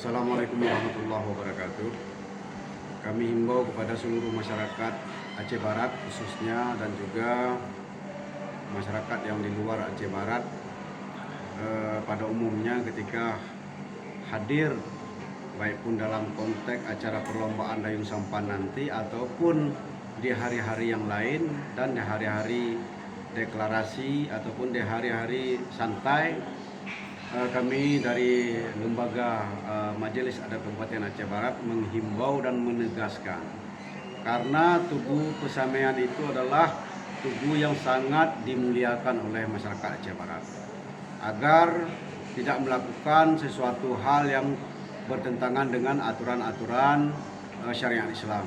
Assalamualaikum warahmatullahi wabarakatuh. Kami himbau kepada seluruh masyarakat Aceh Barat khususnya dan juga masyarakat yang di luar Aceh Barat pada umumnya ketika hadir baik pun dalam konteks acara perlombaan dayung sampan nanti ataupun di hari-hari yang lain dan di hari-hari deklarasi ataupun di hari-hari santai, kami dari lembaga Majelis Adat Kabupaten Aceh Barat menghimbau dan menegaskan karena Tugu Pesamian itu adalah tugu yang sangat dimuliakan oleh masyarakat Aceh Barat agar tidak melakukan sesuatu hal yang bertentangan dengan aturan-aturan syariat Islam.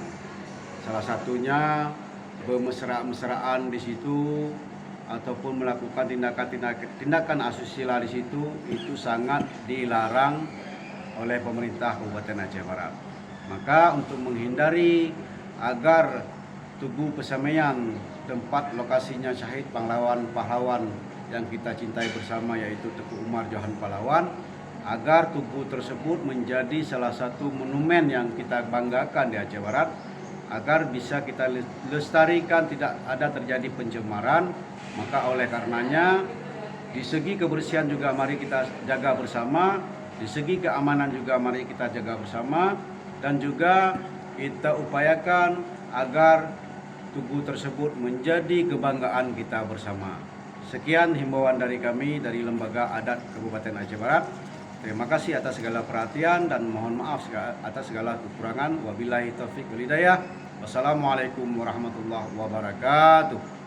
Salah satunya bermesra-mesraan di situ ataupun melakukan tindakan asusila di situ, itu sangat dilarang oleh pemerintah Kabupaten Aceh Barat. Maka untuk menghindari agar Tugu Pesamian, tempat lokasinya syahid pahlawan yang kita cintai bersama yaitu Teguh Umar Johan Pahlawan, agar tugu tersebut menjadi salah satu monumen yang kita banggakan di Aceh Barat, agar bisa kita lestarikan, tidak ada terjadi pencemaran. Maka oleh karenanya di segi kebersihan juga mari kita jaga bersama, di segi keamanan juga mari kita jaga bersama, dan juga kita upayakan agar tugu tersebut menjadi kebanggaan kita bersama. Sekian himbauan dari kami dari Lembaga Adat Kabupaten Aceh Barat. Terima kasih atas segala perhatian dan mohon maaf atas segala kekurangan. Wabillahi taufiq wal hidayah. Wassalamualaikum warahmatullahi wabarakatuh.